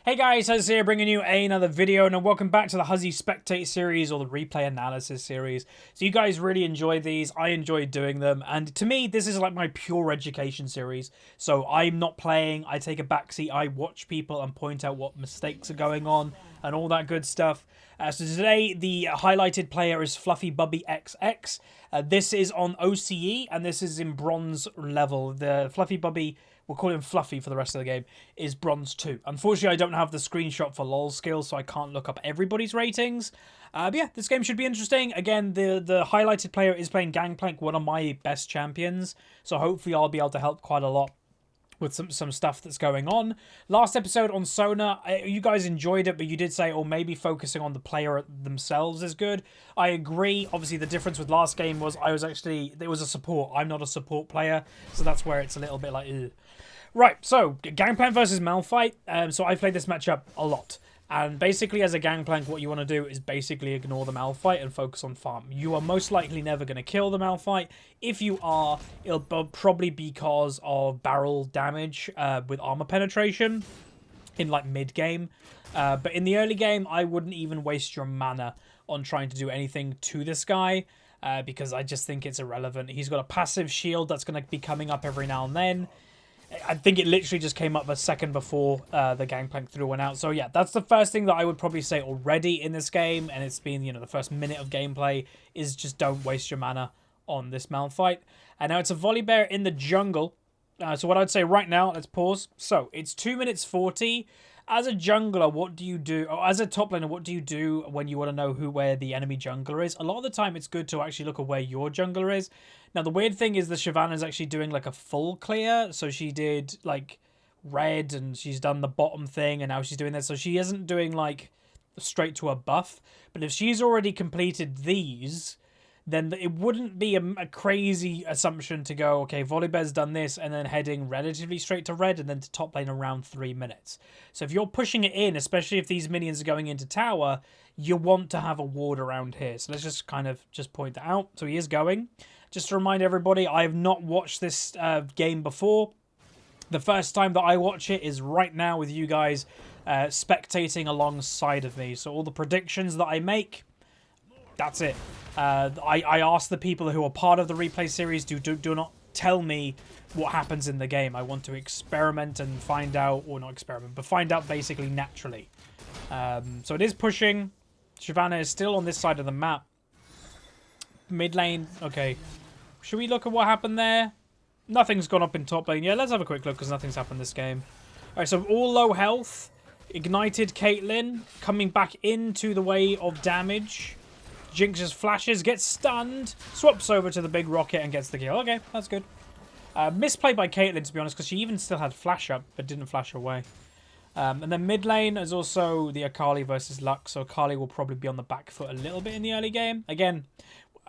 Hey guys, Huzzy here bringing you another video, and welcome back to the Huzzy Spectate series, or the replay analysis series. So you guys really enjoy these, I enjoy doing them, and to me this is like my pure education series. So I'm not playing, I take a backseat, I watch people and point out what mistakes are going on, and all that good stuff. So today the highlighted player is Fluffy Bubby XX. This is on OCE, and this is in bronze level. The Fluffy Bubby, we'll call him Fluffy for the rest of the game, is bronze 2. Unfortunately, I don't have the screenshot for LOL skills, so I can't look up everybody's ratings. But yeah, this game should be interesting. Again, the highlighted player is playing Gangplank, one of my best champions, so hopefully I'll be able to help quite a lot with some stuff that's going on. Last episode on Sona, you guys enjoyed it, but you did say, oh, maybe focusing on the player themselves is good. I agree. Obviously, the difference with last game was there was a support. I'm not a support player, so that's where it's a little bit like, ugh. Right, so Gangplank versus Malphite. So I played this matchup a lot. And basically, as a Gangplank, what you want to do is basically ignore the Malphite and focus on farm. You are most likely never going to kill the Malphite. If you are, it'll probably be because of barrel damage with armor penetration in like mid-game. But in the early game, I wouldn't even waste your mana on trying to do anything to this guy. Because I just think it's irrelevant. He's got a passive shield that's going to be coming up every now and then. I think it literally just came up a second before the Gangplank threw one out. So yeah, that's the first thing that I would probably say already in this game. And it's been, the first minute of gameplay is just don't waste your mana on this Malphite. And now it's a Volibear in the jungle. So what I'd say right now, let's pause. So it's 2 minutes 40. As a jungler, what do you do? Or as a top laner, what do you do when you want to know where the enemy jungler is? A lot of the time, it's good to actually look at where your jungler is. Now, the weird thing is the Shyvana's actually doing like a full clear. So she did like red and she's done the bottom thing and now she's doing this. So she isn't doing like straight to a buff. But if she's already completed these, then it wouldn't be a crazy assumption to go, okay, Volibear's done this and then heading relatively straight to red and then to top lane around 3 minutes. So if you're pushing it in, especially if these minions are going into tower, you want to have a ward around here. So let's just kind of point that out. So he is going. Just to remind everybody, I have not watched this game before. The first time that I watch it is right now with you guys spectating alongside of me. So all the predictions that I make, that's it. I ask the people who are part of the replay series, do not tell me what happens in the game. I want to experiment and find out, or not experiment, but find out basically naturally. So it is pushing. Shyvana is still on this side of the map. Mid lane, okay. Should we look at what happened there? Nothing's gone up in top lane. Yeah, let's have a quick look because nothing's happened this game. Alright, so all low health. Ignited Caitlyn coming back into the way of damage. Jinx's flashes, gets stunned, swaps over to the big rocket and gets the kill. Okay, that's good. Misplay by Caitlyn, to be honest, because she even still had flash up, but didn't flash away. And then mid lane is also the Akali versus Lux, so Akali will probably be on the back foot a little bit in the early game. Again,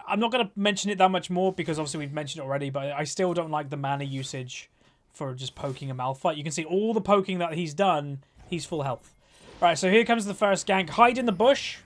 I'm not going to mention it that much more, because obviously we've mentioned it already, but I still don't like the mana usage for just poking a Malphite. You can see all the poking that he's done, he's full health. All right, so here comes the first gank. Hide in the bush.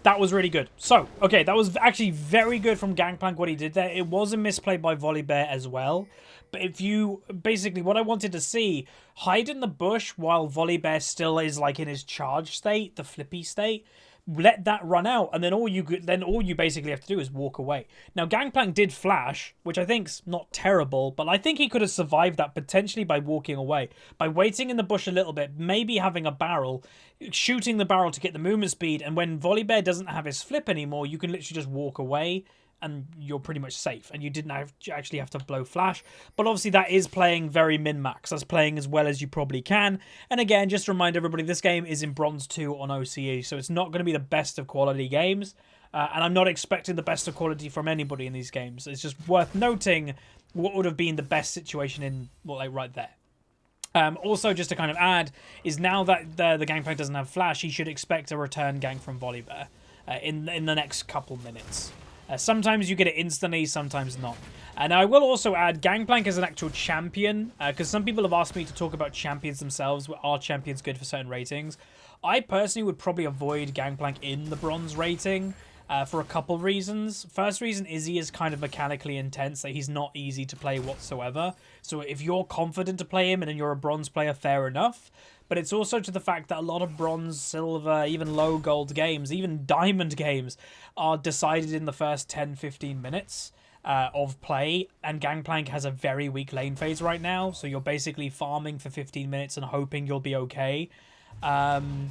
That was really good. So, okay, that was actually very good from Gangplank, what he did there. It was a misplay by Volibear as well. But if you, basically, what I wanted to see, hide in the bush while Volibear still is like in his charge state, the flippy state. Let that run out, and then all you basically have to do is walk away. Now, Gangplank did flash, which I think's not terrible, but I think he could have survived that potentially by walking away, by waiting in the bush a little bit, maybe having a barrel, shooting the barrel to get the movement speed, and when Volibear doesn't have his flip anymore, you can literally just walk away, and you're pretty much safe, and you didn't actually have to blow flash. But obviously that is playing very min-max. That's playing as well as you probably can. And again, just to remind everybody, this game is in Bronze 2 on OCE, so it's not going to be the best of quality games. And I'm not expecting the best of quality from anybody in these games. It's just worth noting what would have been the best situation in, well, like right there. Also, just to kind of add, is now that the Gangplank doesn't have flash, he should expect a return gank from Volibear in the next couple minutes. Sometimes you get it instantly, sometimes not. And I will also add, Gangplank is an actual champion, because some people have asked me to talk about champions themselves. Are champions good for certain ratings? I personally would probably avoid Gangplank in the bronze rating for a couple reasons. First reason is he is kind of mechanically intense, that he's not easy to play whatsoever. So if you're confident to play him and then you're a bronze player, fair enough. but it's also to the fact that a lot of bronze, silver, even low gold games, even diamond games, are decided in the first 10-15 minutes of play, and Gangplank has a very weak lane phase right now, so you're basically farming for 15 minutes and hoping you'll be okay. And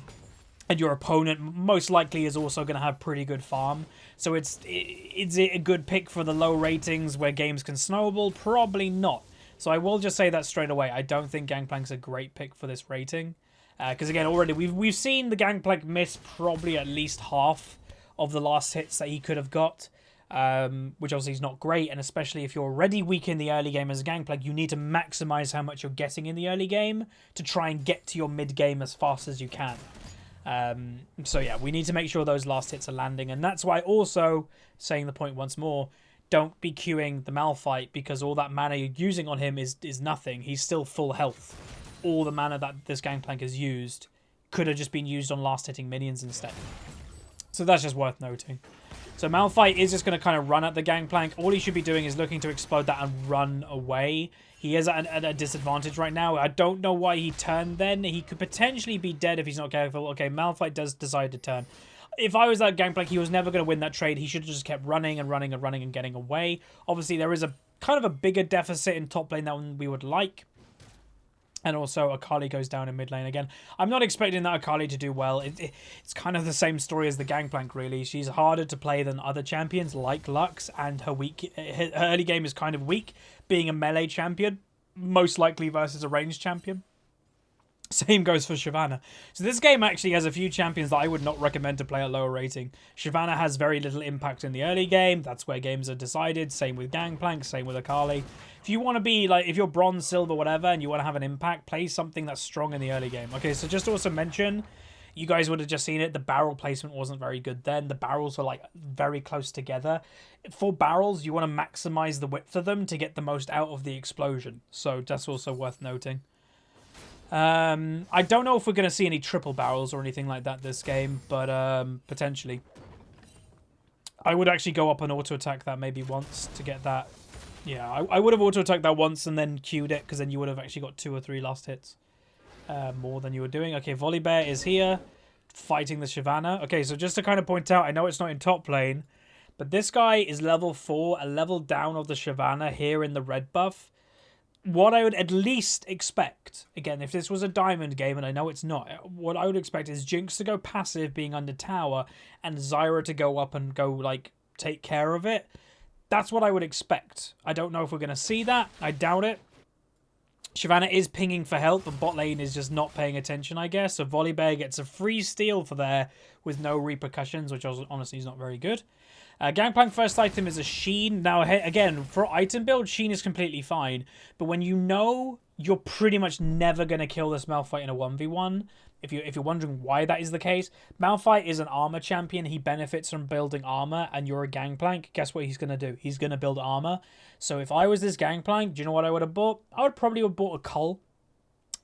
your opponent most likely is also going to have pretty good farm. So is it a good pick for the low ratings where games can snowball? Probably not. So I will just say that straight away. I don't think Gangplank's a great pick for this rating. Because again, already we've seen the Gangplank miss probably at least half of the last hits that he could have got. Which obviously is not great, and especially if you're already weak in the early game as a Gangplank, you need to maximize how much you're getting in the early game to try and get to your mid game as fast as you can. So yeah, we need to make sure those last hits are landing, and that's why also, saying the point once more, don't be queuing the Malphite, because all that mana you're using on him is nothing. He's still full health. All the mana that this Gangplank has used could have just been used on last hitting minions instead. So that's just worth noting. So Malphite is just going to kind of run at the Gangplank. All he should be doing is looking to explode that and run away. He is at a disadvantage right now. I don't know why he turned then. He could potentially be dead if he's not careful. Okay, Malphite does decide to turn. If I was that Gangplank, he was never going to win that trade. He should have just kept running and running and running and getting away. Obviously, there is a kind of a bigger deficit in top lane than we would like. And also, Akali goes down in mid lane again. I'm not expecting that Akali to do well. It's kind of the same story as the Gangplank, really. She's harder to play than other champions like Lux, and her early game is kind of weak, being a melee champion, most likely versus a ranged champion. Same goes for Shyvana. So this game actually has a few champions that I would not recommend to play at lower rating. Shyvana has very little impact in the early game. That's where games are decided. Same with Gangplank, same with Akali. If you want to be, like, if you're bronze, silver, whatever, and you want to have an impact, play something that's strong in the early game. Okay, so just to also mention, you guys would have just seen it, the barrel placement wasn't very good then. The barrels were, like, very close together. For barrels, you want to maximize the width of them to get the most out of the explosion. So that's also worth noting. I don't know if we're going to see any triple barrels or anything like that this game, but potentially. I would actually go up and auto-attack that maybe once to get that. Yeah, I would have auto-attacked that once and then queued it, because then you would have actually got 2 or 3 last hits. More than you were doing. Okay, Volibear is here, fighting the Shyvana. Okay, so just to kind of point out, I know it's not in top lane, but this guy is level 4, a level down of the Shyvana here in the red buff. What I would at least expect, again, if this was a diamond game, and I know it's not, what I would expect is Jinx to go passive, being under tower, and Zyra to go up and go, like, take care of it. That's what I would expect. I don't know if we're going to see that. I doubt it. Shyvana is pinging for help, but bot lane is just not paying attention, I guess. So Volibear gets a free steal for there with no repercussions, which honestly is not very good. Gangplank first item is a Sheen. Now, again, for item build, Sheen is completely fine. But when you know you're pretty much never going to kill this Malphite in a 1v1, if you're wondering why that is the case, Malphite is an armor champion. He benefits from building armor, and you're a Gangplank. Guess what he's going to do? He's going to build armor. So if I was this Gangplank, do you know what I would have bought? I would probably have bought a Cull.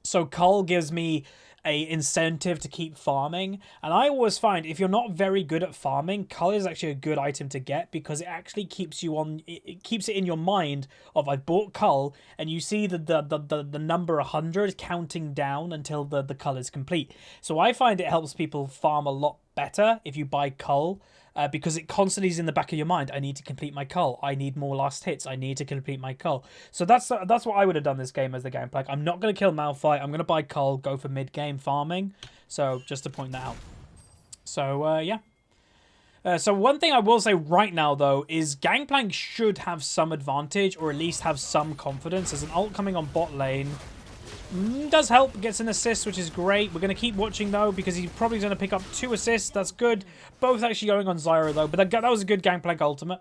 So Cull gives me a incentive to keep farming, and I always find if you're not very good at farming, Cull is actually a good item to get, because it actually keeps you on, it keeps it in your mind of, I bought Cull, and you see the number 100 counting down until the Cull is complete. So I find it helps people farm a lot better if you buy Cull, because it constantly is in the back of your mind. I need to complete my Cull. I need more last hits. I need to complete my Cull. So that's what I would have done this game as the Gangplank. I'm not going to kill Malphite. I'm going to buy Cull, go for mid-game farming. So just to point that out. So, yeah. So one thing I will say right now, though, is Gangplank should have some advantage, or at least have some confidence. There's an ult coming on bot lane. Does help, gets an assist, which is great. We're going to keep watching, though, because he's probably going to pick up 2 assists. That's good. Both actually going on Zyra, though. But that was a good Gangplank ultimate.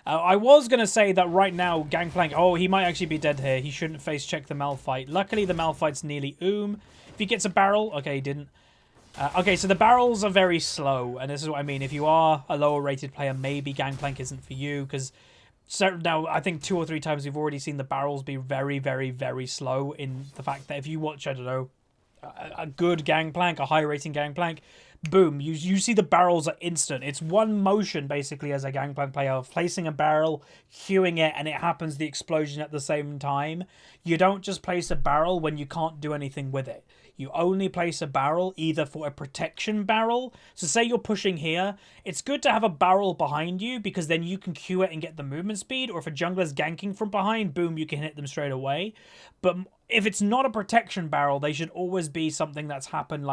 I was going to say that right now, Gangplank, oh, he might actually be dead here. He shouldn't face check the Malphite. Luckily, the Malphite's nearly If he gets a barrel, okay, he didn't. Okay, so the barrels are very slow, and this is what I mean. If you are a lower rated player, maybe Gangplank isn't for you, because now I think 2 or 3 times we've already seen the barrels be very, very, very slow, in the fact that if you watch, I don't know, a good Gangplank, a high rating Gangplank, boom, you see the barrels are instant. It's one motion, basically, as a Gangplank player, of placing a barrel, queuing it, and it happens the explosion at the same time. You don't just place a barrel when you can't do anything with it. You only place a barrel either for a protection barrel. So say you're pushing here, it's good to have a barrel behind you because then you can queue it and get the movement speed. Or if a jungler's ganking from behind, boom, you can hit them straight away. But if it's not a protection barrel, they should always be something that's happening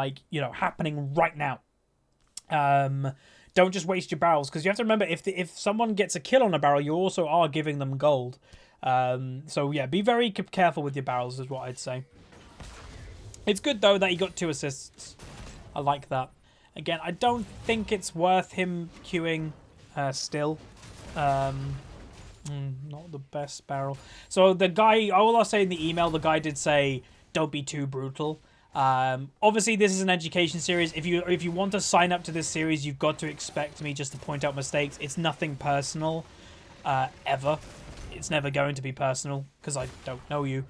right now. Don't just waste your barrels, because you have to remember, if someone gets a kill on a barrel, you also are giving them gold. So yeah, be very careful with your barrels is what I'd say. It's good, though, that he got 2 assists. I like that. Again, I don't think it's worth him queuing still. Not the best barrel. So the guy, all I'll say in the email, the guy did say, don't be too brutal. Obviously, this is an education series. If you want to sign up to this series, you've got to expect me just to point out mistakes. It's nothing personal, ever. It's never going to be personal, because I don't know you.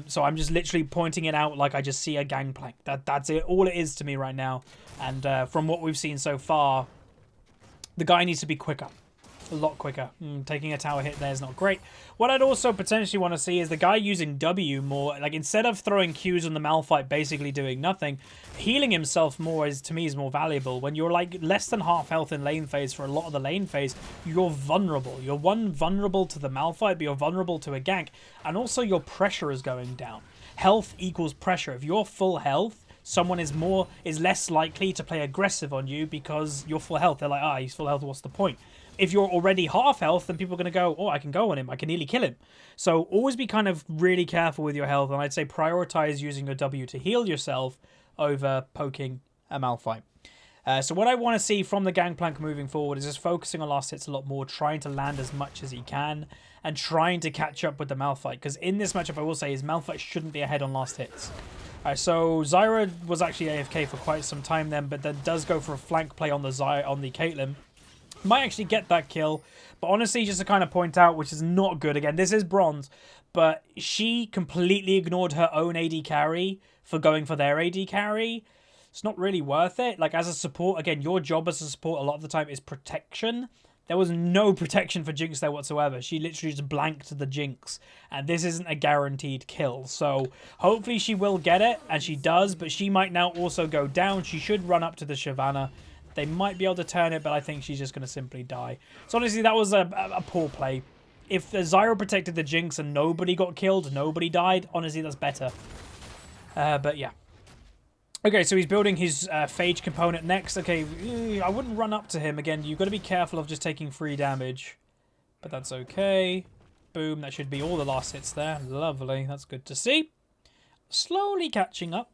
So I'm just literally pointing it out like I just see a Gangplank. That's it. All it is to me right now. And from what we've seen so far, the guy needs to be quicker. A lot quicker. Taking a tower hit there is not great. What I'd also potentially want to see is the guy using W more. Like, instead of throwing Qs on the Malphite, basically doing nothing, healing himself more to me is more valuable. When you're like less than half health in lane phase for a lot of the lane phase, you're vulnerable. You're vulnerable to the Malphite, but you're vulnerable to a gank. And also your pressure is going down. Health equals pressure. If you're full health, someone is less likely to play aggressive on you because you're full health. They're like, he's full health, what's the point? If you're already half health, then people are going to go, oh, I can go on him. I can nearly kill him. So always be kind of really careful with your health. And I'd say prioritize using your W to heal yourself over poking a Malphite. So what I want to see from the Gangplank moving forward is just focusing on last hits a lot more, trying to land as much as he can, and trying to catch up with the Malphite. Because in this matchup, I will say, is Malphite shouldn't be ahead on last hits. So Zyra was actually AFK for quite some time then, but then does go for a flank play on the Caitlyn. Might actually get that kill, but honestly, just to kind of point out, which is not good. Again, this is bronze, but she completely ignored her own AD carry for going for their AD carry. It's not really worth it. Like, as a support, again, your job as a support a lot of the time is protection. There was no protection for Jinx there whatsoever. She literally just blanked the Jinx, and this isn't a guaranteed kill. So hopefully she will get it, and she does, but she might now also go down. She should run up to the Shyvana. They might be able to turn it, but I think she's just going to simply die. So honestly, that was a poor play. If Zyra protected the Jinx and nobody got killed, nobody died, honestly, that's better. But yeah. Okay, so he's building his Phage component next. Okay, I wouldn't run up to him. Again, you've got to be careful of just taking free damage. But that's okay. Boom, that should be all the last hits there. Lovely, that's good to see. Slowly catching up,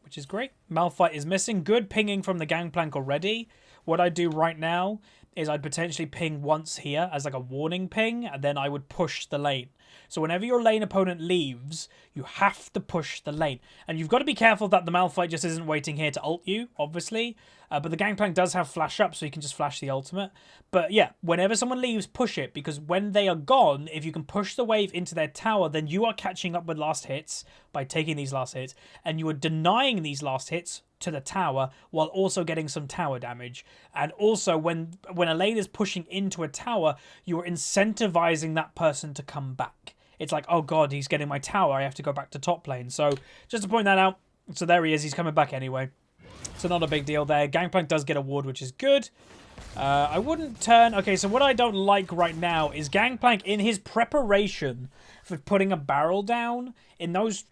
which is great. Malphite is missing. Good pinging from the Gangplank already. What I'd do right now is I'd potentially ping once here as like a warning ping, and then I would push the lane. So whenever your lane opponent leaves, you have to push the lane. And you've got to be careful that the Malphite just isn't waiting here to ult you, obviously. But the Gangplank does have flash up, so you can just flash the ultimate. But yeah, whenever someone leaves, push it. Because when they are gone, if you can push the wave into their tower, then you are catching up with last hits by taking these last hits. And you are denying these last hits to the tower while also getting some tower damage. And also, when a lane is pushing into a tower, you are incentivizing that person to come back. It's like, oh god, he's getting my tower, I have to go back to top lane. So just to point that out, so there he is, he's coming back anyway. So not a big deal there. Gangplank does get a ward, which is good. I wouldn't turn... Okay, so what I don't like right now is Gangplank, in his preparation for putting a barrel down, in those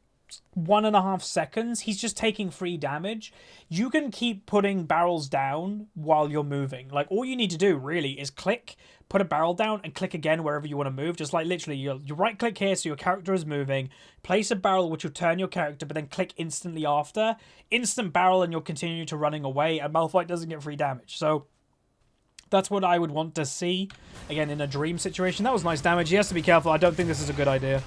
1.5 seconds, he's just taking free damage. You can keep putting barrels down while you're moving. Like, all you need to do, really, is click, put a barrel down, and click again wherever you want to move. Just like, literally, you right-click here so your character is moving, place a barrel which will turn your character, but then click instantly after. Instant barrel, and you'll continue to running away, and Malphite doesn't get free damage. So that's what I would want to see. Again, in a dream situation. That was nice damage. He has to be careful. I don't think this is a good idea.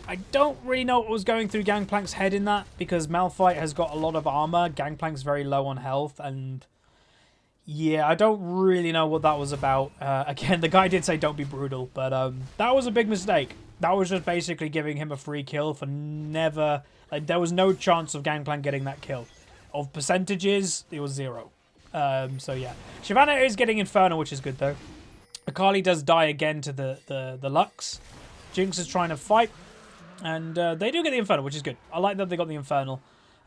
I don't really know what was going through Gangplank's head in that, because Malphite has got a lot of armor. Gangplank's very low on health, and yeah, I don't really know what that was about. Again, the guy did say don't be brutal, but that was a big mistake. That was just basically giving him a free kill for never... Like, there was no chance of Gangplank getting that kill. Of percentages, it was 0. So yeah, Shyvana is getting Infernal, which is good though. Akali does die again to the Lux. Jinx is trying to fight, and they do get the Infernal, which is good. I like that they got the Infernal.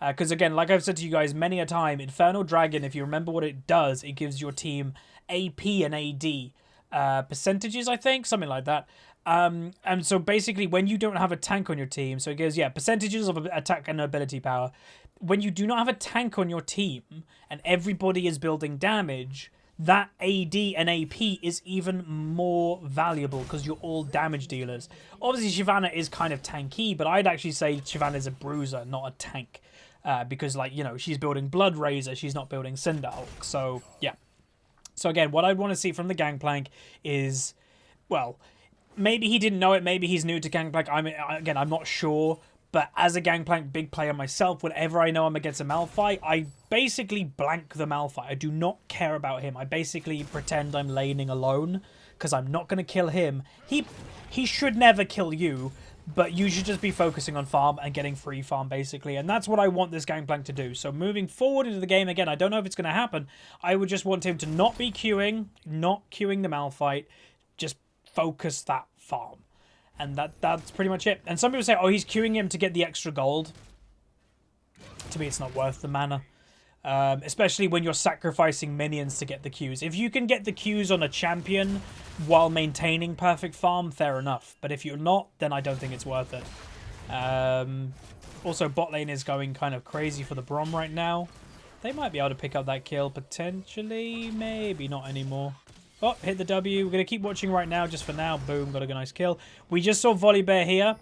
Because again, like I've said to you guys many a time, Infernal Dragon, if you remember what it does, it gives your team AP and AD percentages, I think, something like that. And so basically, when you don't have a tank on your team, so it gives, yeah, percentages of attack and ability power. When you do not have a tank on your team and everybody is building damage, that AD and AP is even more valuable because you're all damage dealers. Obviously, Shyvana is kind of tanky, but I'd actually say Shyvana is a bruiser, not a tank. Because, like, you know, she's building Blood Razor, she's not building Cinderhulk. So, yeah. So, again, what I want to see from the Gangplank is, well, maybe he didn't know it, maybe he's new to Gangplank. I'm not sure. But as a Gangplank big player myself, whenever I know I'm against a Malphite, I basically blank the Malphite. I do not care about him. I basically pretend I'm laning alone because I'm not going to kill him. He should never kill you. But you should just be focusing on farm and getting free farm, basically. And that's what I want this Gangplank to do. So moving forward into the game, again, I don't know if it's going to happen. I would just want him to not be queuing, not queuing the Malphite. Just focus that farm. And that's pretty much it. And some people say, oh, he's queuing him to get the extra gold. To me, it's not worth the mana. Especially when you're sacrificing minions to get the Qs. If you can get the Qs on a champion while maintaining perfect farm, fair enough. But if you're not, then I don't think it's worth it. Also, bot lane is going kind of crazy for the Braum right now. They might be able to pick up that kill, potentially. Maybe not anymore. Oh, hit the W. We're going to keep watching right now, just for now. Boom, got a nice kill. We just saw Volibear here.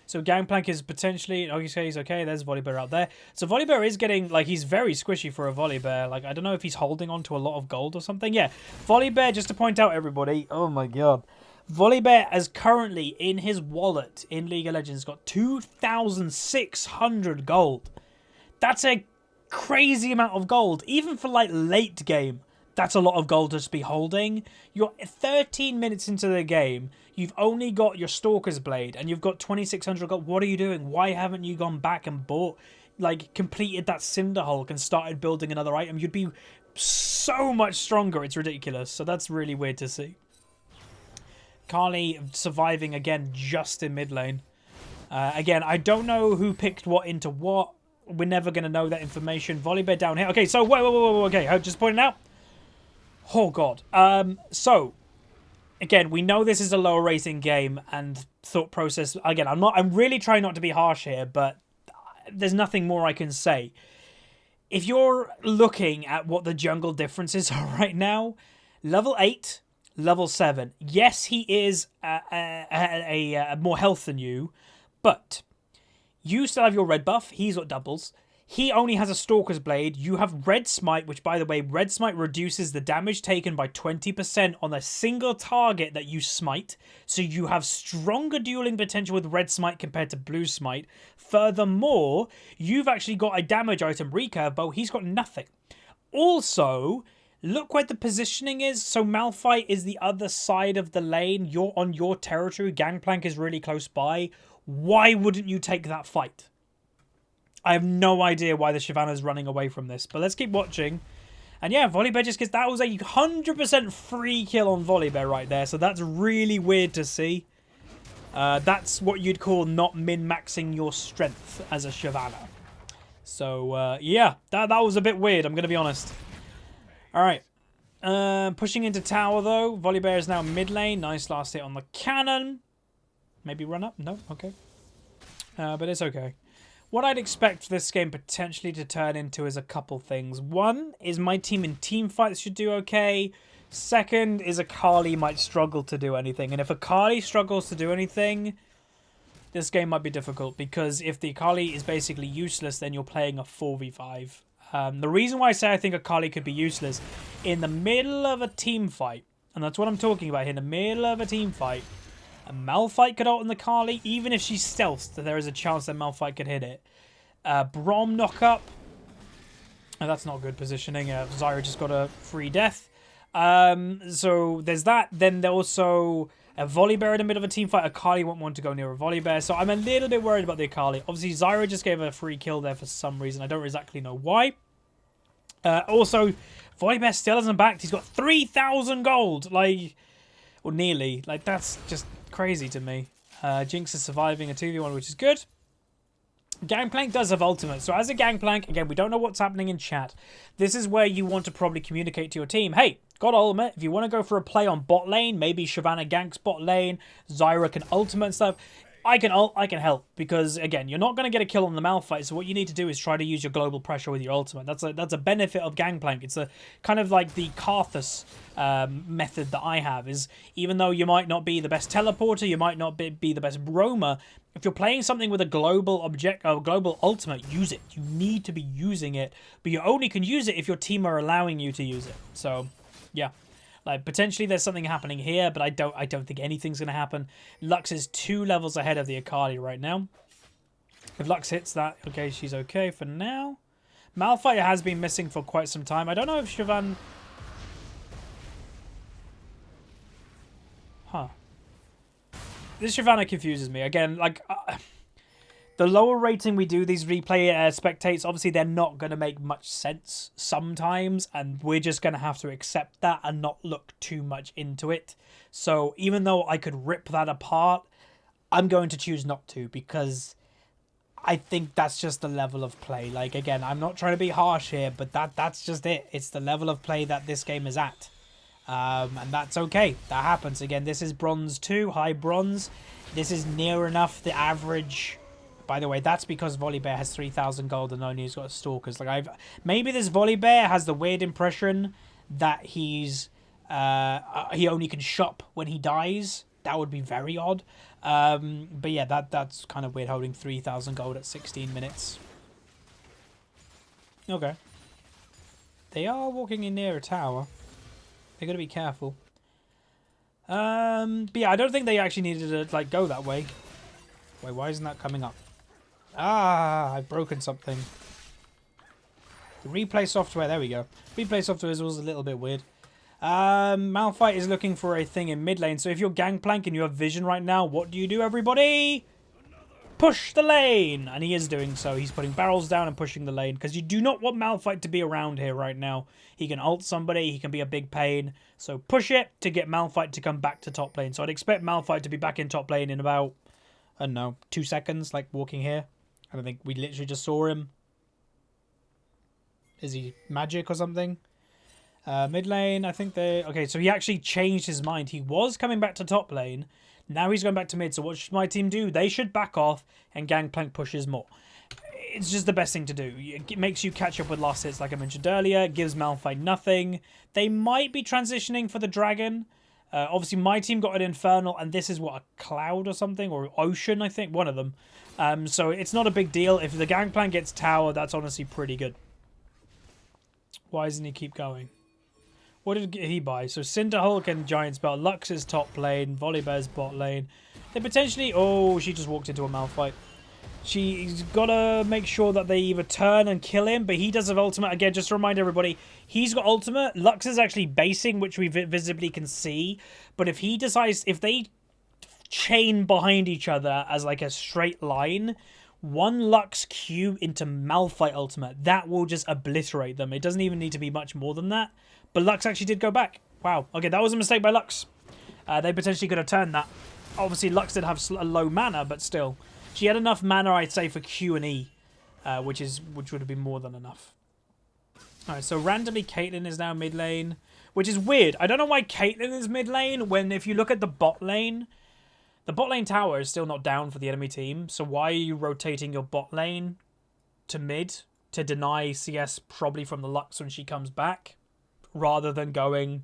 So Gangplank is potentially... Okay, he's okay. There's Volibear out there. So Volibear is getting... Like, he's very squishy for a Volibear. Like, I don't know if he's holding on to a lot of gold or something. Yeah, Volibear, just to point out, everybody... Oh, my God. Volibear is currently, in his wallet, in League of Legends, got 2,600 gold. That's a crazy amount of gold. Even for, like, late game. That's a lot of gold to just be holding. You're 13 minutes into the game. You've only got your Stalker's Blade and you've got 2,600 gold. What are you doing? Why haven't you gone back and bought, like, completed that Cinderhulk and started building another item? You'd be so much stronger. It's ridiculous. So that's really weird to see. Kali surviving again just in mid lane. Again, I don't know who picked what into what. We're never going to know that information. Volibear down here. Okay, so whoa, okay, just pointing out. Oh, God. So, again, we know this is a lower rating game and thought process. Again, I'm really trying not to be harsh here, but there's nothing more I can say. If you're looking at what the jungle differences are right now, level 8, level 7. Yes, he is more health than you, but you still have your red buff. He's got doubles. He only has a Stalker's Blade. You have Red Smite, which, by the way, Red Smite reduces the damage taken by 20% on a single target that you smite. So you have stronger dueling potential with Red Smite compared to Blue Smite. Furthermore, you've actually got a damage item, Recurve Bow. He's got nothing. Also, look where the positioning is. So Malphite is the other side of the lane. You're on your territory. Gangplank is really close by. Why wouldn't you take that fight? I have no idea why the Shyvana's running away from this. But let's keep watching. And yeah, Volibear just gets... That was a 100% free kill on Volibear right there. So that's really weird to see. That's what you'd call not min-maxing your strength as a Shyvana. So, yeah. That was a bit weird, I'm going to be honest. Alright. Pushing into tower, though. Volibear is now mid lane. Nice last hit on the cannon. Maybe run up? No? Okay. But it's okay. What I'd expect this game potentially to turn into is a couple things. One is my team in team fights should do okay. Second is Akali might struggle to do anything. And if Akali struggles to do anything, this game might be difficult. Because if the Akali is basically useless, then you're playing a 4v5. The reason why I say I think Akali could be useless, in the middle of a team fight, and that's what I'm talking about here, in the middle of a team fight, a Malphite could ult on the Kali, even if she's stealthed, there is a chance that Malphite could hit it. Braum knock up. Oh, that's not good positioning. Zyra just got a free death. So there's that. Then there also a Volibear in the middle of a team fight. Akali won't want to go near a Volibear. So I'm a little bit worried about the Akali. Obviously, Zyra just gave a free kill there for some reason. I don't exactly know why. Also, Volibear still hasn't backed. He's got 3,000 gold. Like, or nearly. Like, that's just crazy to me. Jinx is surviving a 2v1, which is good. Gangplank does have ultimate. So as a Gangplank, again, we don't know what's happening in chat. This is where you want to probably communicate to your team. Hey, got ultimate. If you want to go for a play on bot lane, maybe Shyvana ganks bot lane, Zyra can ultimate and stuff. I can help because, again, you're not going to get a kill on the Malphite, so what you need to do is try to use your global pressure with your ultimate. That's a benefit of Gangplank. It's a kind of like the Karthus method that I have, is even though you might not be the best teleporter, you might not be the best roamer, if you're playing something with a global global ultimate, use it. You need to be using it, but you only can use it if your team are allowing you to use it. So, yeah. Like, potentially there's something happening here, but I don't think anything's going to happen. Lux is 2 levels ahead of the Akali right now. If Lux hits that, okay, she's okay for now. Malphite has been missing for quite some time. I don't know if Shyvana... Huh. This Shyvana confuses me. Again, like... the lower rating we do these replay spectates, obviously they're not going to make much sense sometimes, and we're just going to have to accept that and not look too much into it. So even though I could rip that apart, I'm going to choose not to, because I think that's just the level of play. Like, again, I'm not trying to be harsh here, but that's just it. It's the level of play that this game is at. And that's okay. That happens. Again, this is bronze 2, high bronze. This is near enough the average... By the way, that's because Volibear has 3,000 gold and only he's got Stalkers. Like, maybe this Volibear has the weird impression that he's he only can shop when he dies. That would be very odd. But yeah, that's kind of weird, holding 3,000 gold at 16 minutes. Okay. They are walking in near a tower. They're going to be careful. But yeah, I don't think they actually needed to, like, go that way. Wait, why isn't that coming up? Ah, I've broken something. The replay software, there we go. Replay software was a little bit weird. Malphite is looking for a thing in mid lane. So if you're Gangplank and you have vision right now, what do you do, everybody? Push the lane! And he is doing so. He's putting barrels down and pushing the lane, because you do not want Malphite to be around here right now. He can ult somebody, he can be a big pain. So push it to get Malphite to come back to top lane. So I'd expect Malphite to be back in top lane in about, I don't know, 2 seconds, like walking here. I don't think we literally just saw him. Is he magic or something? Mid lane, I think they... Okay, so he actually changed his mind. He was coming back to top lane. Now he's going back to mid. So what should my team do? They should back off and Gangplank pushes more. It's just the best thing to do. It makes you catch up with last hits, like I mentioned earlier. It gives Malphite nothing. They might be transitioning for the dragon. Obviously, my team got an Infernal, and this is, what, a Cloud or something? Or Ocean, I think? One of them. So it's not a big deal. If the Gangplank gets Tower, that's honestly pretty good. Why doesn't he keep going? What did he buy? So Cinderhulk and Giant Spell. Lux is top lane. Volibear's bot lane. They potentially... Oh, she just walked into a Malphite. She's got to make sure that they either turn and kill him, but he does have ultimate. Again, just to remind everybody, he's got ultimate. Lux is actually basing, which we visibly can see. But if he decides... If they chain behind each other as like a straight line, one Lux Q into Malphite ultimate, that will just obliterate them. It doesn't even need to be much more than that. But Lux actually did go back. Wow. Okay, that was a mistake by Lux. They potentially could have turned that. Obviously, Lux did have a low mana, but still. She had enough mana, I'd say, for Q and E, which would have been more than enough. All right, so randomly Caitlyn is now mid lane, which is weird. I don't know why Caitlyn is mid lane when, if you look at the bot lane tower is still not down for the enemy team. So why are you rotating your bot lane to mid to deny CS probably from the Lux when she comes back, rather than going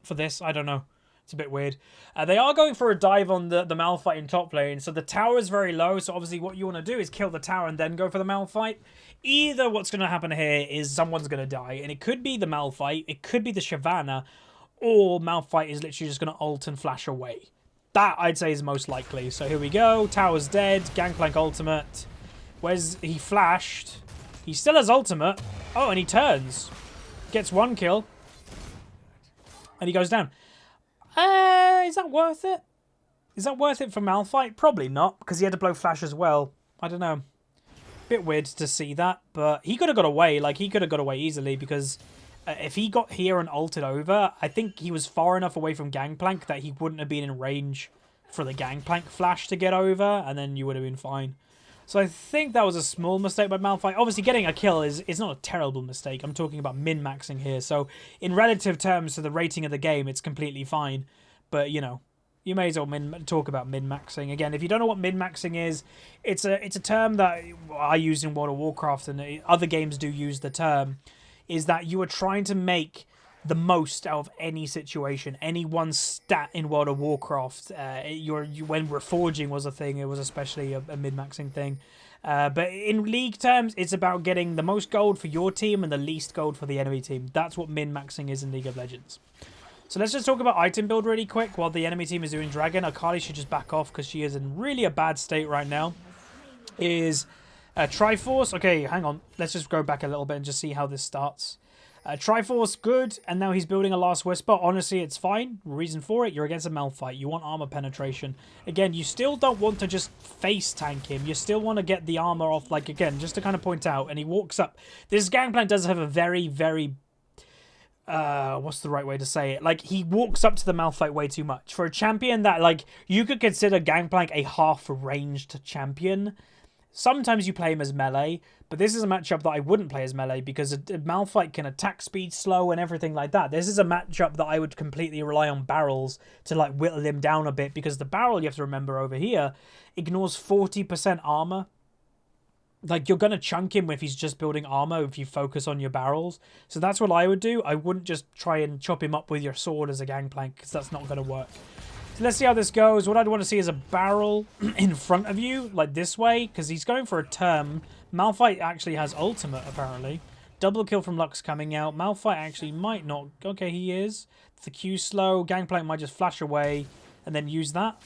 for this? I don't know. It's a bit weird. They are going for a dive on the Malphite in top lane. So the tower is very low. So obviously what you want to do is kill the tower and then go for the Malphite. Either what's going to happen here is someone's going to die. And it could be the Malphite. It could be the Shyvana. Or Malphite is literally just going to ult and flash away. That, I'd say, is most likely. So here we go. Tower's dead. Gangplank ultimate. Where's he flashed? He still has ultimate. Oh, and he turns. Gets 1 kill. And he goes down. Is that worth it? Is that worth it for Malphite? Probably not, because he had to blow flash as well. I don't know. Bit weird to see that, but he could have got away. Like, he could have got away easily because if he got here and ulted over, I think he was far enough away from Gangplank that he wouldn't have been in range for the Gangplank flash to get over, and then you would have been fine. So I think that was a small mistake by Malphite. Obviously, getting a kill is not a terrible mistake. I'm talking about min-maxing here. So in relative terms to the rating of the game, it's completely fine. But, you know, you may as well talk about min-maxing. Again, if you don't know what min-maxing is, it's a term that I use in World of Warcraft, and other games do use the term, is that you are trying to make the most out of any situation, any one stat in World of Warcraft. When reforging was a thing, it was especially a min-maxing thing. But in League terms, it's about getting the most gold for your team and the least gold for the enemy team. That's what min-maxing is in League of Legends. So let's just talk about item build really quick while the enemy team is doing Dragon. Akali should just back off because she is in really a bad state right now. Is Triforce. Okay, hang on. Let's just go back a little bit and just see how this starts. Triforce, good. And now he's building a Last Whisper. Honestly, it's fine. Reason for it, you're against a Malphite. You want armor penetration. Again, you still don't want to just face tank him. You still want to get the armor off. Like, again, just to kind of point out. And he walks up. This Gangplank does have a very, very... what's the right way to say it? Like, he walks up to the Malphite way too much. For a champion that, like, you could consider Gangplank a half-ranged champion. Sometimes you play him as melee, but this is a matchup that I wouldn't play as melee because a Malphite can attack speed slow and everything like that. This is a matchup that I would completely rely on barrels to, like, whittle him down a bit because the barrel, you have to remember over here, ignores 40% armor. Like, you're going to chunk him if he's just building armor if you focus on your barrels. So that's what I would do. I wouldn't just try and chop him up with your sword as a Gangplank because that's not going to work. So let's see how this goes. What I'd want to see is a barrel in front of you, like this way, because he's going for a term. Malphite actually has ultimate, apparently. Double kill from Lux coming out. Malphite actually might not. Okay, he is. The Q slow. Gangplank might just flash away and then use that,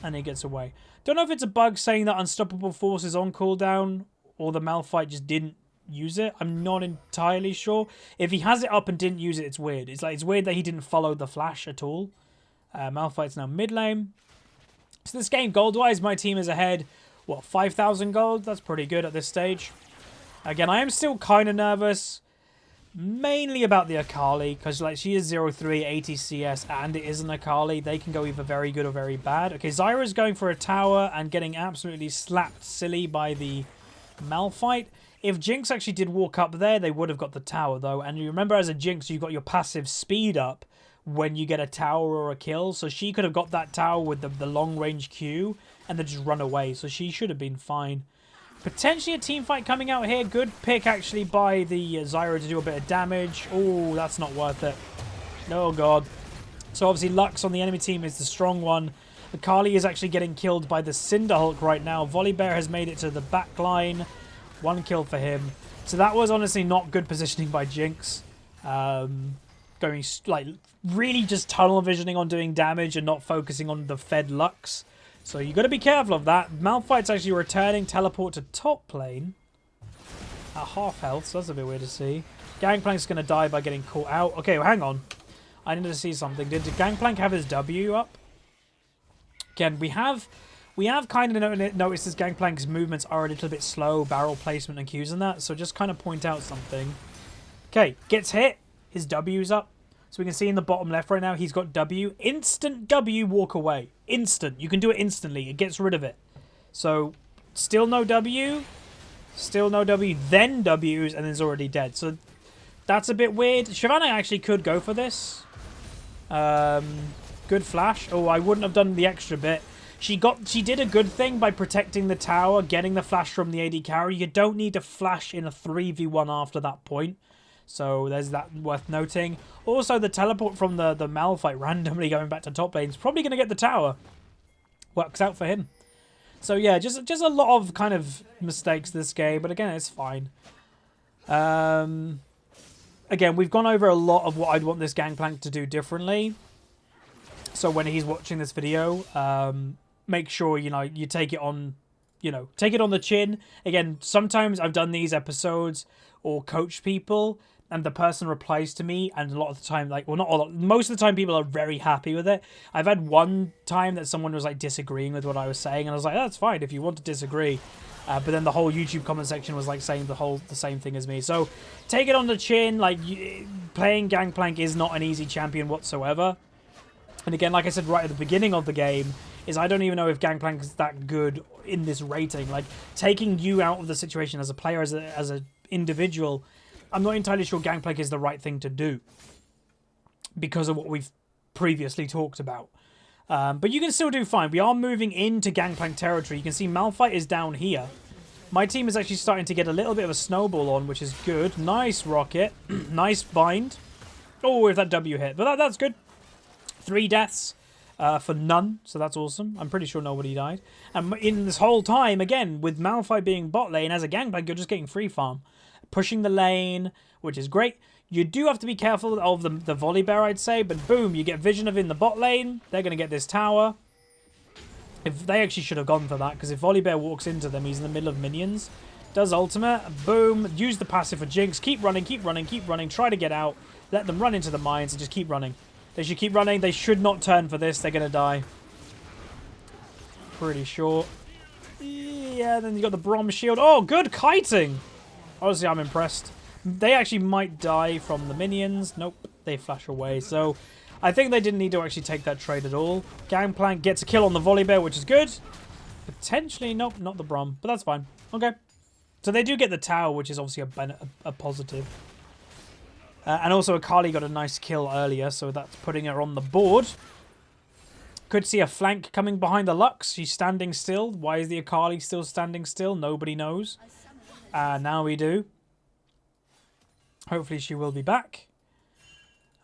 and he gets away. Don't know if it's a bug saying that Unstoppable Force is on cooldown, or the Malphite just didn't use it. I'm not entirely sure. If he has it up and didn't use it, it's weird. It's weird that he didn't follow the flash at all. Malphite's now mid lane. So this game, gold-wise, my team is ahead. What, 5,000 gold? That's pretty good at this stage. Again, I am still kind of nervous. Mainly about the Akali, because like she is 0-3, 80 CS, and it is an Akali. They can go either very good or very bad. Okay, Zyra's going for a tower and getting absolutely slapped silly by the Malphite. If Jinx actually did walk up there, they would have got the tower, though. And you remember, as a Jinx, you've got your passive speed up when you get a tower or a kill. So she could have got that tower with the long-range Q and then just run away. So she should have been fine. Potentially a team fight coming out here. Good pick, actually, by the Zyra to do a bit of damage. Oh, that's not worth it. Oh, God. So, obviously, Lux on the enemy team is the strong one. Akali is actually getting killed by the Cinderhulk right now. Volibear has made it to the back line. One kill for him. So that was honestly not good positioning by Jinx. Going, like, really just tunnel visioning on doing damage and not focusing on the fed Lux. So you got to be careful of that. Malphite's actually returning teleport to top lane. At half health, so that's a bit weird to see. Gangplank's going to die by getting caught out. Okay, well, hang on. I need to see something. Did Gangplank have his W up? Again, we have kind of noticed his Gangplank's movements are a little bit slow, barrel placement and Qs and that, so just kind of point out something. Okay, gets hit, his W's up. So we can see in the bottom left right now, he's got W. Instant W, walk away. Instant. You can do it instantly. It gets rid of it. So, still no W. Still no W. Then W's, and then it's already dead. So, that's a bit weird. Shyvana actually could go for this. Good flash. Oh, I wouldn't have done the extra bit. She did a good thing by protecting the tower, getting the flash from the AD carry. You don't need to flash in a 3v1 after that point. So there's that worth noting. Also, the teleport from the Malphite randomly going back to top lane is probably going to get the tower. Works out for him. So yeah, just a lot of kind of mistakes this game, but again, it's fine. Again, we've gone over a lot of what I'd want this Gangplank to do differently. So when he's watching this video, make sure, you take it on, take it on the chin. Again, sometimes I've done these episodes or coached people and the person replies to me, and a lot of the time, like, well, not a lot, most of the time people are very happy with it. I've had one time that someone was like disagreeing with what I was saying, and I was like, that's fine if you want to disagree. But then the whole YouTube comment section was like saying the same thing as me. So take it on the chin. Like, playing Gangplank is not an easy champion whatsoever. And again, like I said right at the beginning of the game, is I don't even know if Gangplank is that good in this rating. Like, taking you out of the situation as a player, as an individual, I'm not entirely sure Gangplank is the right thing to do because of what we've previously talked about. But you can still do fine. We are moving into Gangplank territory. You can see Malphite is down here. My team is actually starting to get a little bit of a snowball on, which is good. Nice rocket. Nice bind. Oh, if that W hit. But that's good. 3 deaths for none. So that's awesome. I'm pretty sure nobody died. And in this whole time, again, with Malphite being bot lane, as a Gangplank, you're just getting free farm. Pushing the lane, which is great. You do have to be careful of the volley bear, I'd say, but boom, you get vision of in the bot lane. They're going to get this tower. If they actually should have gone for that, because if volley bear walks into them, he's in the middle of minions. Does ultimate, boom, use the passive for Jinx. Keep running, keep running, keep running. Try to get out. Let them run into the mines and just keep running. They should keep running. They should not turn for this. They're going to die. Pretty sure. Yeah, then you got the Brom shield. Oh, good kiting. Honestly, I'm impressed. They actually might die from the minions. Nope, they flash away. So I think they didn't need to actually take that trade at all. Gangplank gets a kill on the volley bear, which is good. Potentially, nope, not the Brom, but that's fine. Okay. So they do get the tower, which is obviously a positive. And also Akali got a nice kill earlier, so that's putting her on the board. Could see a flank coming behind the Lux. She's standing still. Why is the Akali still standing still? Nobody knows. Now we do. Hopefully she will be back.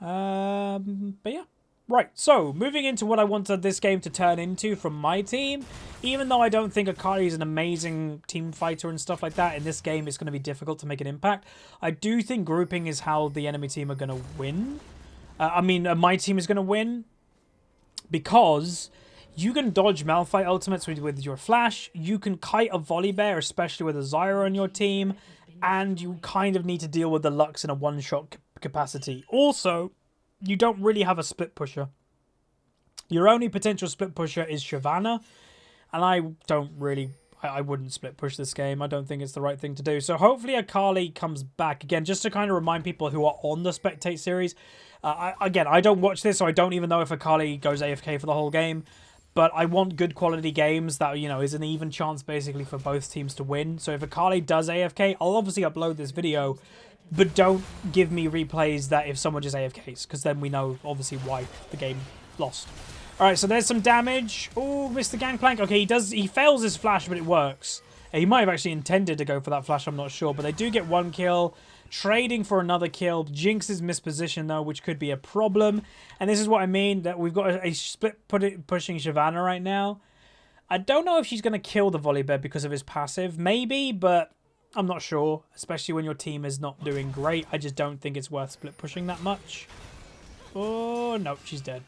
But yeah. Right, so moving into what I wanted this game to turn into from my team. Even though I don't think Akali is an amazing team fighter and stuff like that, in this game it's going to be difficult to make an impact. I do think grouping is how the enemy team are going to win. My team is going to win. Because you can dodge Malphite ultimates with your flash. You can kite a volley bear, especially with a Zyra on your team. And you kind of need to deal with the Lux in a one-shot capacity. Also, you don't really have a split pusher. Your only potential split pusher is Shyvana. And I wouldn't split push this game. I don't think it's the right thing to do. So hopefully Akali comes back. Again, just to kind of remind people who are on the Spectate series. I don't watch this, so I don't even know if Akali goes AFK for the whole game. But I want good quality games that, is an even chance basically for both teams to win. So if Akali does AFK, I'll obviously upload this video. But don't give me replays that if someone just AFKs. Because then we know, obviously, why the game lost. Alright, so there's some damage. Oh, Mr. Gangplank. Okay, he fails his flash, but it works. He might have actually intended to go for that flash, I'm not sure. But they do get 1 kill. Trading for another kill. Jinx is mispositioned, though, which could be a problem. And this is what I mean, that we've got a split pushing Shyvana right now. I don't know if she's going to kill the volley bear because of his passive. Maybe, but I'm not sure. Especially when your team is not doing great. I just don't think it's worth split pushing that much. Oh, no, she's dead.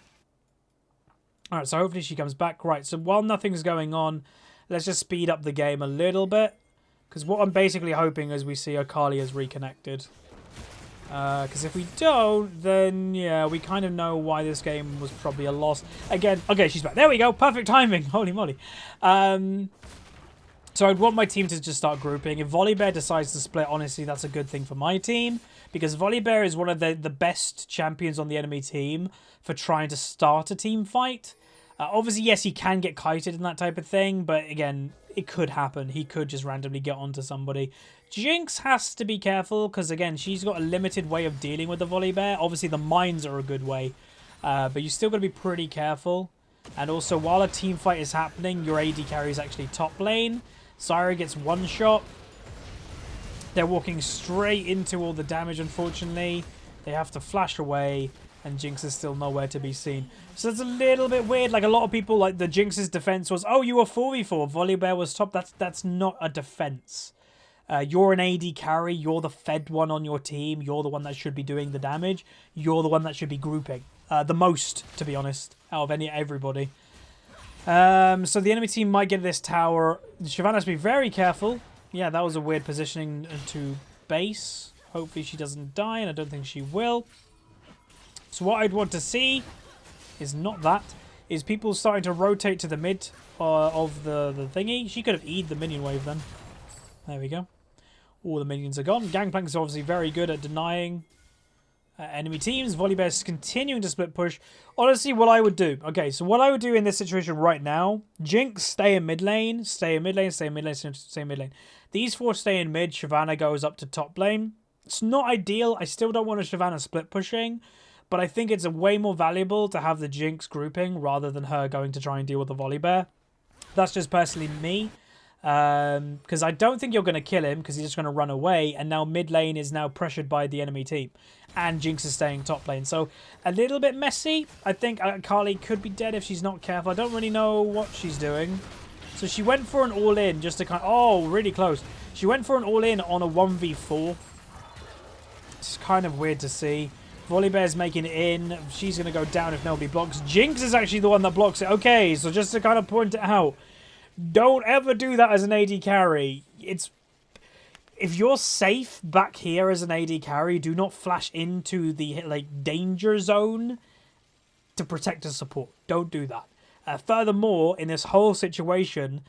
Alright, so hopefully she comes back. Right, so while nothing's going on, let's just speed up the game a little bit. Because what I'm basically hoping is we see Akali as reconnected. Because if we don't, then yeah, we kind of know why this game was probably a loss. Again, okay, she's back. There we go. Perfect timing. Holy moly. So I'd want my team to just start grouping. If Volibear decides to split, honestly, that's a good thing for my team. Because Volibear is one of the best champions on the enemy team for trying to start a team fight. Obviously, yes, he can get kited and that type of thing. But again, it could happen. He could just randomly get onto somebody. Jinx has to be careful because, again, she's got a limited way of dealing with the Volibear. Obviously, the mines are a good way. But you still got to be pretty careful. And also, while a team fight is happening, your AD carry is actually top lane. Zyra gets one shot. They're walking straight into all the damage, unfortunately. They have to flash away, and Jinx is still nowhere to be seen. So it's a little bit weird. Like, a lot of people, like, the Jinx's defense was, oh, you were 4v4. Volibear was top. That's not a defense. You're an AD carry. You're the fed one on your team. You're the one that should be doing the damage. You're the one that should be grouping. The most, to be honest, out of everybody. So the enemy team might get this tower. Shyvana has to be very careful. Yeah, that was a weird positioning to base. Hopefully she doesn't die, and I don't think she will. So what I'd want to see is not that. Is people starting to rotate to the mid of the thingy. She could have E'd the minion wave then. There we go. All the minions are gone. Gangplank is obviously very good at denying enemy teams. Volibear's continuing to split push. Honestly, what I would do. Okay, so what I would do in this situation right now. Jinx, stay in mid lane. Stay in mid lane, stay in mid lane, stay in mid lane. These four stay in mid. Shyvana goes up to top lane. It's not ideal. I still don't want a Shyvana split pushing. But I think it's way more valuable to have the Jinx grouping rather than her going to try and deal with the Volibear. That's just personally me. Because I don't think you're going to kill him because he's just going to run away. And now mid lane is now pressured by the enemy team. And Jinx is staying top lane. So a little bit messy. I think Kali could be dead if she's not careful. I don't really know what she's doing. So she went for an all-in just to kind of... Oh, really close. She went for an all-in on a 1v4. It's kind of weird to see. Volibear's making it in. She's going to go down if nobody blocks. Jinx is actually the one that blocks it. Okay, so just to kind of point it out, don't ever do that as an AD carry. If you're safe back here as an AD carry, do not flash into the danger zone to protect a support. Don't do that. Furthermore, in this whole situation,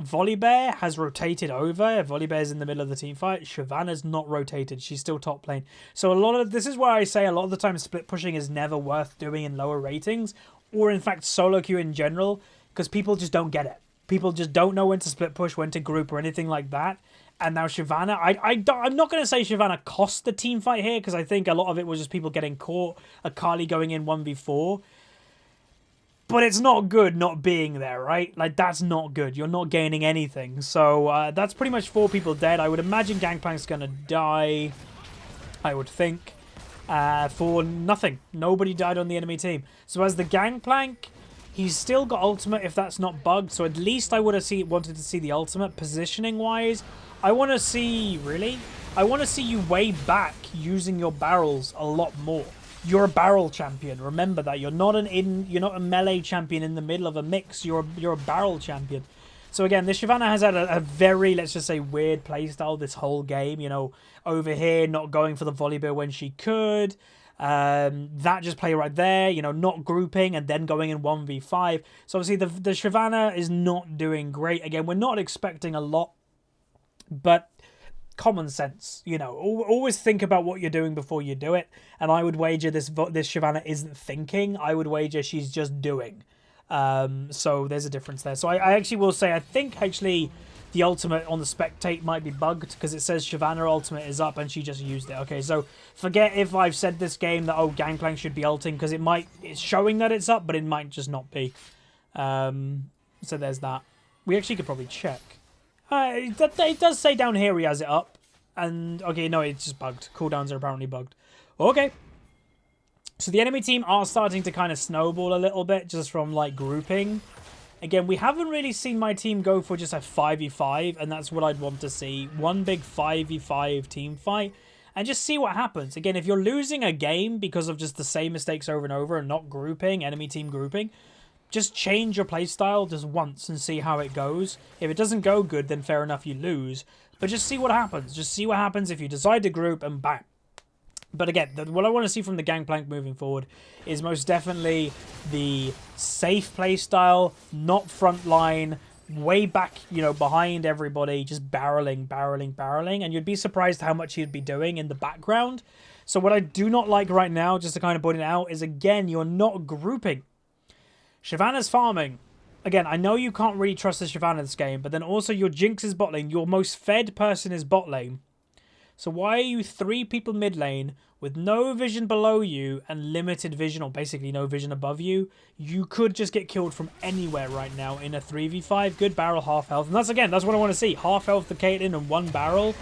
Volibear has rotated over. Volibear's in the middle of the team fight. Shyvana's not rotated. She's still top lane. So this is why I say a lot of the time split pushing is never worth doing in lower ratings, or in fact solo queue in general, because people just don't get it. People just don't know when to split push, when to group, or anything like that. And now Shyvana, I'm not going to say Shyvana cost the team fight here, because I think a lot of it was just people getting caught, Akali going in 1v4. But it's not good not being there, right? Like, that's not good. You're not gaining anything. So, that's pretty much 4 people dead. I would imagine Gangplank's going to die, I would think, for nothing. Nobody died on the enemy team. So, as the Gangplank, he's still got ultimate if that's not bugged. So, at least I would have wanted to see the ultimate. Positioning-wise, I want to see... Really? I want to see you way back using your barrels a lot more. You're a barrel champion. Remember that. You're not a melee champion in the middle of a mix. You're a barrel champion. So again, this Shyvana has had a very, let's just say, weird playstyle this whole game. You know, over here, not going for the Volibear when she could. That just play right there. You know, not grouping and then going in 1v5. So obviously the Shyvana is not doing great. Again, we're not expecting a lot. But... common sense, you know, always think about what you're doing before you do it. And I would wager this Shyvana isn't thinking. I would wager she's just doing. So there's a difference there. So I actually will say I think actually the ultimate on the Spectate might be bugged because it says Shyvana ultimate is up and she just used it. Okay, so forget if I've said this game that Gangplank should be ulting because it's showing that it's up, but it might just not be. So there's that. We actually could probably check. It does say down here he has it up. And, okay, no, it's just bugged. Cooldowns are apparently bugged. Okay. So the enemy team are starting to kind of snowball a little bit just from, like, grouping. Again, we haven't really seen my team go for just a 5v5, and that's what I'd want to see. One big 5v5 team fight, and just see what happens. Again, if you're losing a game because of just the same mistakes over and over and not grouping, enemy team grouping... just change your playstyle just once and see how it goes. If it doesn't go good, then fair enough, you lose. But just see what happens. Just see what happens if you decide to group and bang. But again, what I want to see from the Gangplank moving forward is most definitely the safe playstyle, not front line, way back, you know, behind everybody, just barreling. And you'd be surprised how much he'd be doing in the background. So what I do not like right now, just to kind of point it out, is again, you're not grouping. Shyvana's farming. Again, I know you can't really trust the Shyvana this game, but then also your Jinx is bot lane. Your most fed person is bot lane. So why are you 3 people mid lane with no vision below you and limited vision, or basically no vision above you? You could just get killed from anywhere right now in a 3v5. Good barrel, half health. And that's what I want to see. Half health to Caitlyn and 1 barrel.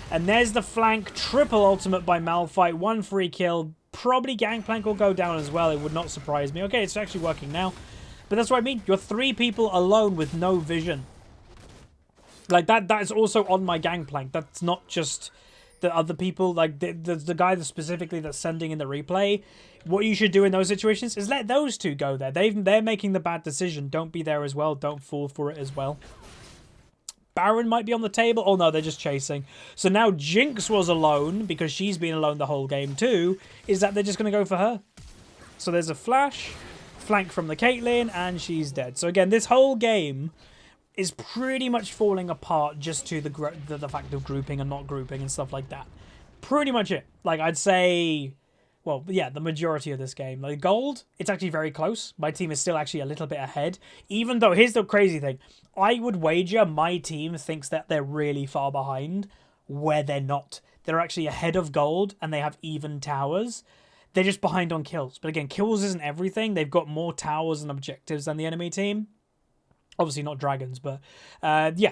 And there's the flank. Triple ultimate by Malphite. 1 free kill. Probably Gangplank will go down as well. It would not surprise me. Okay, it's actually working now. But that's what I mean. You're 3 people alone with no vision. Like, that is also on my Gangplank. That's not just the other people. Like, the guy that specifically that's sending in the replay. What you should do in those situations is let those 2 go there. They're making the bad decision. Don't be there as well. Don't fall for it as well. Baron might be on the table. Oh no, they're just chasing. So now Jinx was alone, because she's been alone the whole game too, is that they're just going to go for her. So there's a flash, flank from the Caitlyn, and she's dead. So again, this whole game is pretty much falling apart just to the fact of grouping and not grouping and stuff like that. Pretty much it. Like, I'd say, well, yeah, the majority of this game. Like, gold, it's actually very close. My team is still actually a little bit ahead. Even though, here's the crazy thing. I would wager my team thinks that they're really far behind, where they're not. They're actually ahead of gold, and they have even towers. They're just behind on kills. But again, kills isn't everything. They've got more towers and objectives than the enemy team. Obviously not dragons, but yeah,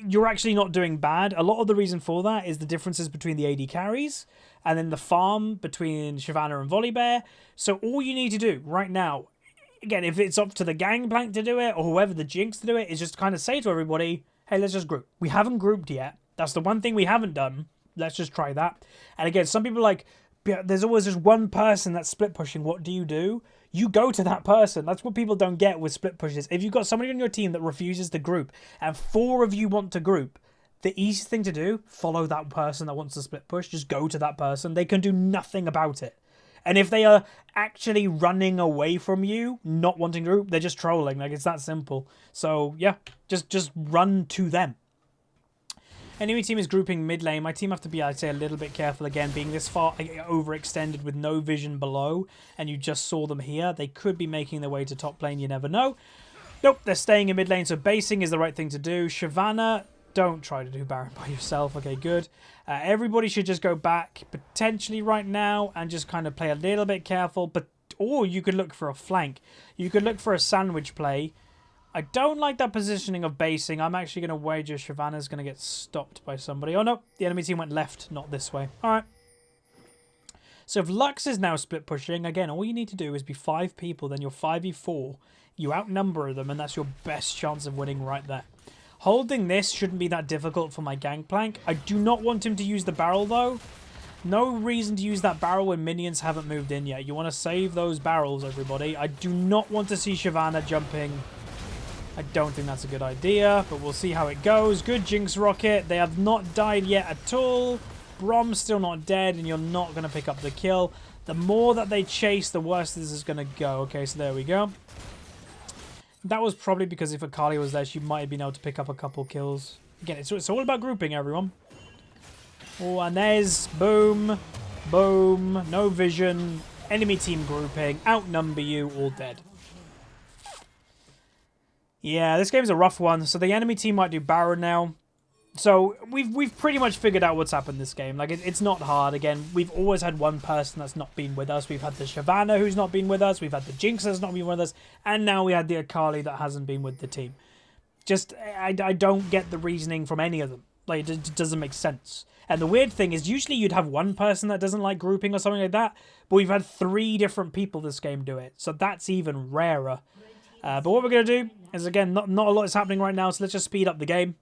you're actually not doing bad. A lot of the reason for that is the differences between the AD carries and then the farm between Shyvana and Volibear. So all you need to do right now, again, if it's up to the Gangplank to do it or whoever the Jinx to do it, is just kind of say to everybody, hey, let's just group. We haven't grouped yet. That's the one thing we haven't done. Let's just try that. And again, some people are like, there's always just one person that's split pushing. What do? You go to that person. That's what people don't get with split pushes. If you've got somebody on your team that refuses to group and 4 of you want to group, the easiest thing to do, follow that person that wants to split push. Just go to that person. They can do nothing about it. And if they are actually running away from you, not wanting to group, they're just trolling. Like, it's that simple. So, yeah, just run to them. Enemy team is grouping mid lane. My team have to be, I'd say, a little bit careful again, being this far overextended with no vision below, and you just saw them here. They could be making their way to top lane, you never know. Nope, they're staying in mid lane, so basing is the right thing to do. Shyvana, don't try to do Baron by yourself. Okay, good. Everybody should just go back, potentially right now, and just kind of play a little bit careful. Or you could look for a flank. You could look for a sandwich play. I don't like that positioning of basing. I'm actually going to wager Shyvana's going to get stopped by somebody. Oh, no. The enemy team went left, not this way. All right. So if Lux is now split pushing, again, all you need to do is be 5 people. Then you're 5v4. You outnumber them, and that's your best chance of winning right there. Holding this shouldn't be that difficult for my Gangplank. I do not want him to use the barrel, though. No reason to use that barrel when minions haven't moved in yet. You want to save those barrels, everybody. I do not want to see Shyvana jumping. I don't think that's a good idea, but we'll see how it goes. Good Jinx rocket. They have not died yet at all. Brom's still not dead, and you're not going to pick up the kill. The more that they chase, the worse this is going to go. Okay, so there we go. That was probably because if Akali was there, she might have been able to pick up a couple kills. Again, it's all about grouping, everyone. Oh, and there's boom, boom, no vision, enemy team grouping, outnumber you, all dead. Yeah, this game's a rough one. So the enemy team might do Baron now. So we've pretty much figured out what's happened this game. Like, it's not hard. Again, we've always had one person that's not been with us. We've had the Shyvana who's not been with us. We've had the Jinx that's not been with us. And now we had the Akali that hasn't been with the team. Just, I don't get the reasoning from any of them. Like, it doesn't make sense. And the weird thing is, usually you'd have one person that doesn't like grouping or something like that. But we've had 3 different people this game do it. So that's even rarer. But what we're going to do is, again, not a lot is happening right now, so let's just speed up the game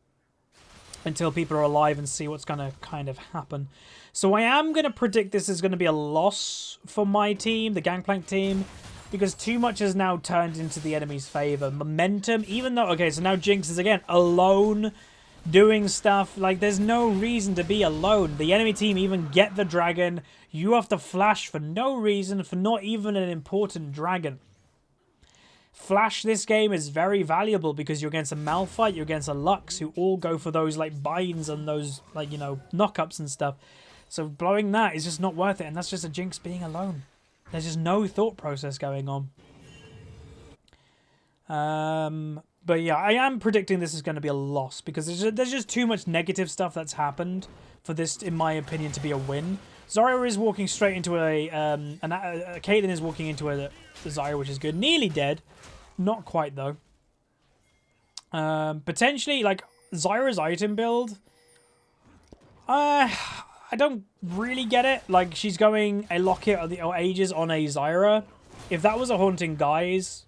until people are alive and see what's going to kind of happen. So I am going to predict this is going to be a loss for my team, the Gangplank team, because too much has now turned into the enemy's favor. Momentum, even though... Okay, so now Jinx is, again, alone doing stuff. Like, there's no reason to be alone. The enemy team even get the dragon. You have to flash for no reason, for not even an important dragon. Flash this game is very valuable because you're against a Malphite, you're against a Lux, who all go for those, like, binds and those, like, you know, knockups and stuff. So blowing that is just not worth it, and that's just a Jinx being alone. There's just no thought process going on. But yeah, I am predicting this is going to be a loss because there's just too much negative stuff that's happened for this, in my opinion, to be a win. Zarya is walking straight into Caitlyn is walking into a Zarya, which is good. Nearly dead. Not quite, though. Potentially, like, Zyra's item build. I don't really get it. Like, she's going a Locket or Aegis on a Zyra. If that was a Haunting Guise,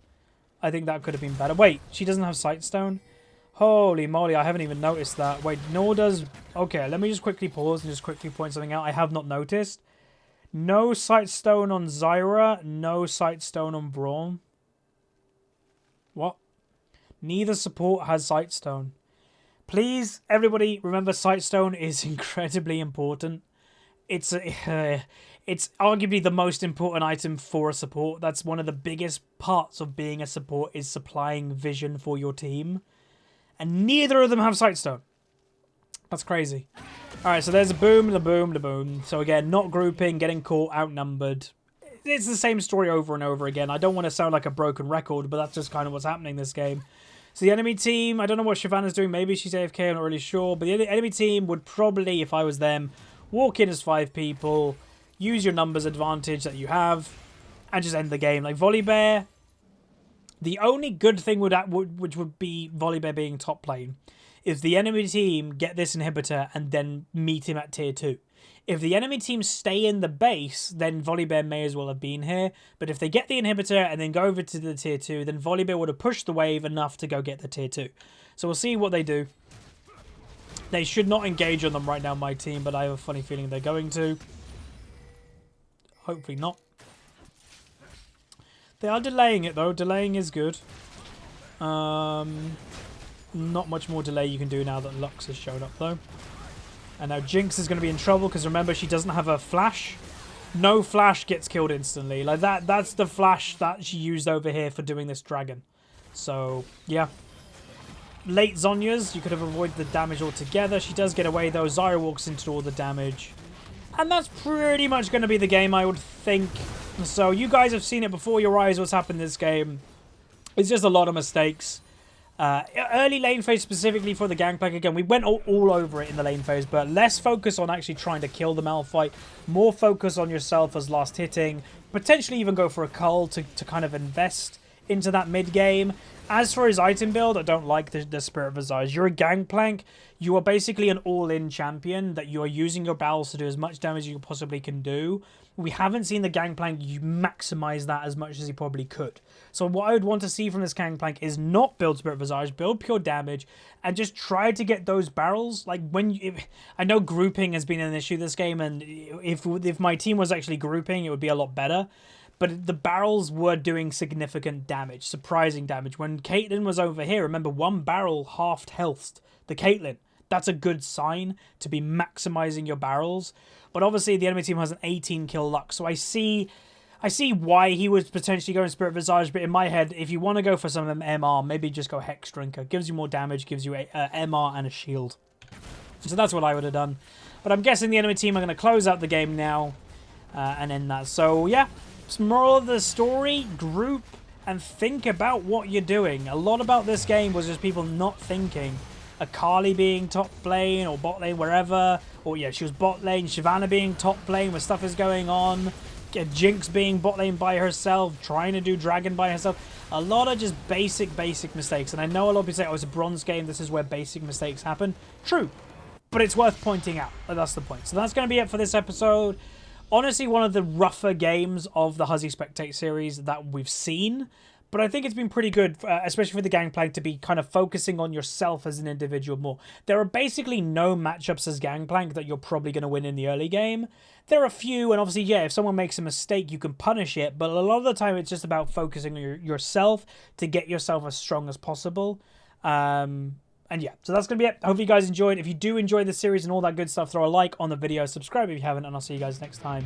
I think that could have been better. Wait, she doesn't have Sightstone? Holy moly, I haven't even noticed that. Wait, nor does... Okay, let me just quickly pause and just quickly point something out. I have not noticed. No Sightstone on Zyra, no Sightstone on Braum. What? Neither support has Sightstone. Please, everybody, remember Sightstone is incredibly important. It's arguably the most important item for a support. That's one of the biggest parts of being a support, is supplying vision for your team. And neither of them have Sightstone. That's crazy. Alright, so there's a boom, the boom, the boom. So again, not grouping, getting caught, outnumbered. It's the same story over and over again. I don't want to sound like a broken record, but that's just kind of what's happening this game. So the enemy team, I don't know what Shyvana's doing. Maybe she's AFK, I'm not really sure. But the enemy team would probably, if I was them, walk in as 5 people, use your numbers advantage that you have, and just end the game. Like Volibear, the only good thing which would be Volibear being top lane, is the enemy team get this inhibitor and then meet him at tier 2. If the enemy team stay in the base, then Volibear may as well have been here. But if they get the inhibitor and then go over to the tier 2, then Volibear would have pushed the wave enough to go get the tier 2. So we'll see what they do. They should not engage on them right now, my team, but I have a funny feeling they're going to. Hopefully not. They are delaying it, though. Delaying is good. Not much more delay you can do now that Lux has shown up, though. And now Jinx is going to be in trouble because remember, she doesn't have a flash. No flash gets killed instantly. Like that's the flash that she used over here for doing this dragon. So, yeah. Late Zhonya's, you could have avoided the damage altogether. She does get away though. Zyra walks into all the damage. And that's pretty much going to be the game, I would think. So you guys have seen it before your eyes what's happened in this game. It's just a lot of mistakes. Early lane phase specifically for the Gangplank, again, we went all over it in the lane phase, but less focus on actually trying to kill the Malphite, more focus on yourself as last hitting, potentially even go for a cull to kind of invest into that mid game. As for his item build, I don't like the Spirit Visage. You're a Gangplank, you are basically an all-in champion that you are using your barrels to do as much damage as you possibly can do. We haven't seen the Gangplank you maximize that as much as he probably could. So what I would want to see from this Gangplank is not build Spirit Visage, build pure damage, and just try to get those barrels. Like I know grouping has been an issue this game, and if my team was actually grouping, it would be a lot better. But the barrels were doing significant damage, surprising damage. When Caitlyn was over here, remember, one barrel halved health the Caitlyn. That's a good sign to be maximizing your barrels. But obviously the enemy team has an 18 kill Lux. So I see why he was potentially going Spirit Visage. But in my head, if you want to go for some MR, maybe just go Hex Drinker. Gives you more damage, gives you a MR and a shield. So that's what I would have done. But I'm guessing the enemy team are going to close out the game now and end that. So yeah, some moral of the story, group and think about what you're doing. A lot about this game was just people not thinking. Akali being top lane or bot lane, wherever. Or yeah, she was bot lane. Shyvana being top lane where stuff is going on. Jinx being bot lane by herself, trying to do dragon by herself. A lot of just basic mistakes. And I know a lot of people say, oh, it's a bronze game, this is where basic mistakes happen. True. But it's worth pointing out. That's the point. So that's going to be it for this episode. Honestly, one of the rougher games of the Huzzy Spectate series that we've seen. But I think it's been pretty good, especially for the Gangplank, to be kind of focusing on yourself as an individual more. There are basically no matchups as Gangplank that you're probably going to win in the early game. There are a few, and obviously, yeah, if someone makes a mistake, you can punish it. But a lot of the time, it's just about focusing on yourself to get yourself as strong as possible. And yeah, so that's going to be it. I hope you guys enjoyed. If you do enjoy the series and all that good stuff, throw a like on the video, subscribe if you haven't, and I'll see you guys next time.